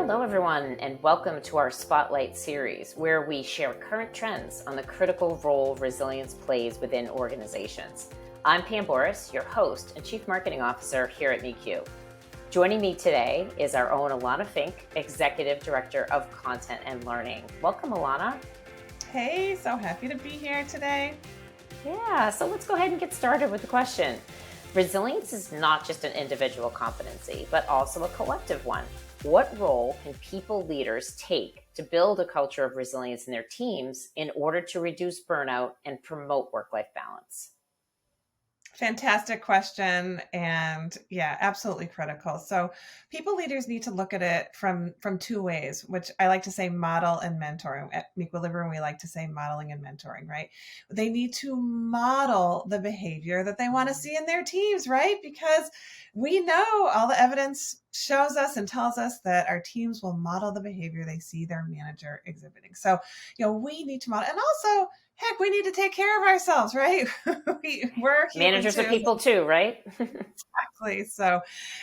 Hello, everyone, and welcome to our Spotlight series, where we share current trends on the critical role resilience plays within organizations. I'm Pam Boris, your host and Chief Marketing Officer here at MeQ. Joining me today is our own Alanna Fincke, Executive Director of Content and Learning. Welcome, Alanna. Hey, so happy to be here today. Yeah, so let's go ahead and get started with the question. Resilience is not just an individual competency, but also a collective one. What role can people leaders take to build a culture of resilience in their teams in order to reduce burnout and promote work-life balance? Fantastic question. And yeah, absolutely critical. So people leaders need to look at it from two ways, which I like to say model and mentor. At Equilibrium, we like to say modeling and mentoring, right? They need to model the behavior that they want to see in their teams, right? Because we know all the evidence shows us and tells us that our teams will model the behavior they see their manager exhibiting. So, we need to model, and also, heck, we need to take care of ourselves, right? We're human Managers too. are people too, right? Exactly. So,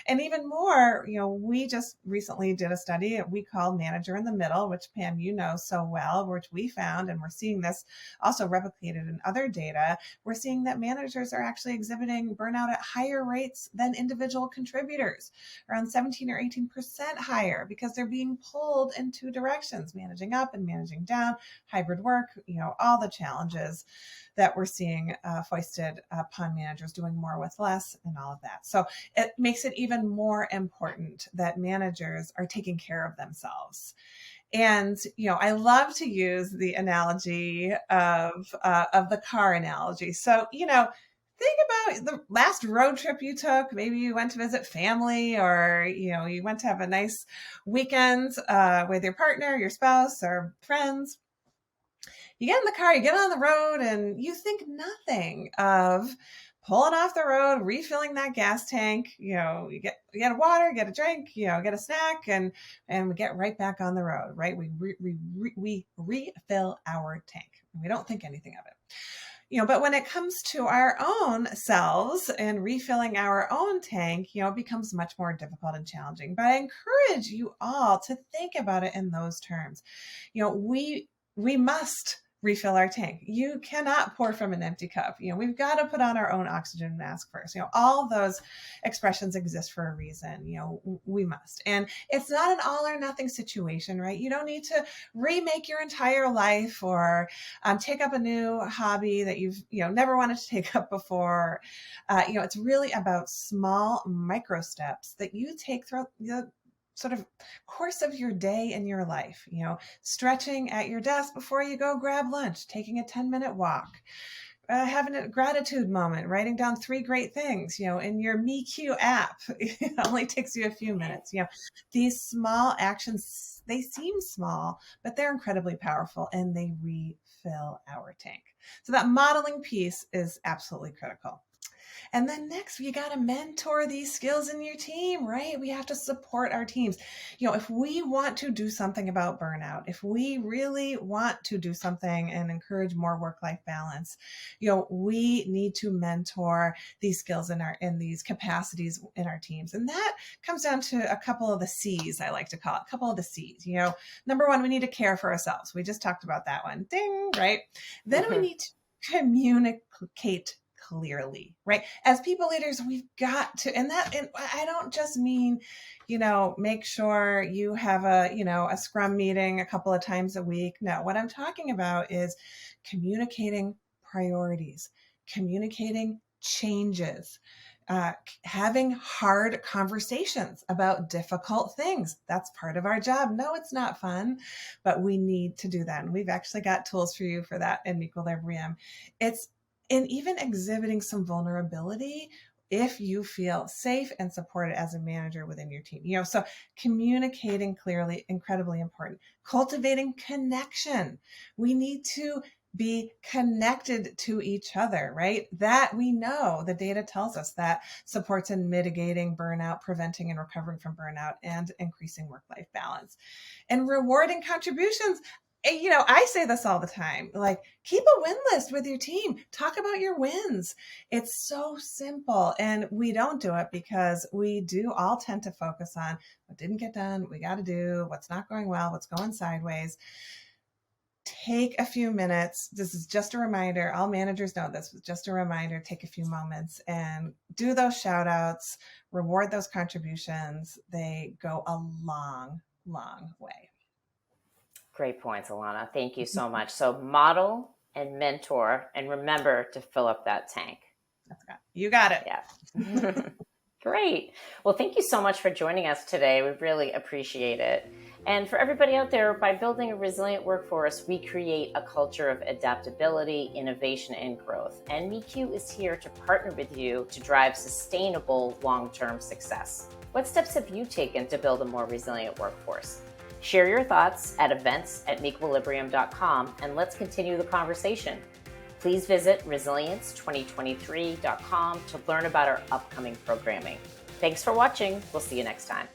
and even more, we just recently did a study we call Manager in the Middle, which Pam, you know so well, which we found, and we're seeing this also replicated in other data. We're seeing that managers are actually exhibiting burnout at higher rates than individual contributors, around 17 or 18% higher, because they're being pulled in two directions, managing up and managing down, hybrid work, all the challenges that we're seeing foisted upon managers, doing more with less and all of that. So it makes it even more important that managers are taking care of themselves. And, I love to use the analogy of the car analogy. So, think about the last road trip you took. Maybe you went to visit family, or, you went to have a nice weekend with your partner, your spouse, or friends. You get in the car, you get on the road, and you think nothing of pulling off the road, refilling that gas tank. You get a water, get a drink, get a snack, and we get right back on the road, right? We refill our tank. We don't think anything of it. But when it comes to our own selves and refilling our own tank, it becomes much more difficult and challenging. But I encourage you all to think about it in those terms. We must refill our tank. You cannot pour from an empty cup. We've got to put on our own oxygen mask first. All those expressions exist for a reason. We must. And it's not an all or nothing situation, right? You don't need to remake your entire life or take up a new hobby that you've, never wanted to take up before. It's really about small micro steps that you take throughout the sort of course of your day and your life, stretching at your desk before you go grab lunch, taking a 10-minute walk, having a gratitude moment, writing down 3 great things, in your MeQ app. It only takes you a few minutes. These small actions, they seem small, but they're incredibly powerful, and they refill our tank. So that modeling piece is absolutely critical. And then next, you got to mentor these skills in your team, right? We have to support our teams. If we want to do something about burnout, if we really want to do something and encourage more work-life balance, we need to mentor these skills in these capacities in our teams. And that comes down to a couple of the C's, I like to call it, a couple of the C's. Number one, we need to care for ourselves. We just talked about that one. Ding, right? Then we need to communicate clearly, right? As people leaders, we've got to, and I don't just mean, make sure you have a scrum meeting a couple of times a week. No, what I'm talking about is communicating priorities, communicating changes, having hard conversations about difficult things. That's part of our job. No, it's not fun, but we need to do that. And we've actually got tools for you for that in Equilibrium. And even exhibiting some vulnerability if you feel safe and supported as a manager within your team. So communicating clearly, incredibly important. Cultivating connection. We need to be connected to each other, right? That we know the data tells us that supports in mitigating burnout, preventing and recovering from burnout, and increasing work-life balance. And rewarding contributions. I say this all the time, like, keep a win list with your team. Talk about your wins. It's so simple. And we don't do it because we do all tend to focus on what didn't get done, what we got to do, what's not going well, what's going sideways. Take a few minutes. This is just a reminder. All managers know this, but just a reminder. Take a few moments and do those shout outs, reward those contributions. They go a long, long way. Great points, Alanna. Thank you so much. So model and mentor, and remember to fill up that tank. You got it. Yeah. Great. Well, thank you so much for joining us today. We really appreciate it. And for everybody out there, by building a resilient workforce, we create a culture of adaptability, innovation, and growth. And MeQ is here to partner with you to drive sustainable long-term success. What steps have you taken to build a more resilient workforce? Share your thoughts at events@mequilibrium.com, and let's continue the conversation. Please visit resilience2023.com to learn about our upcoming programming. Thanks for watching. We'll see you next time.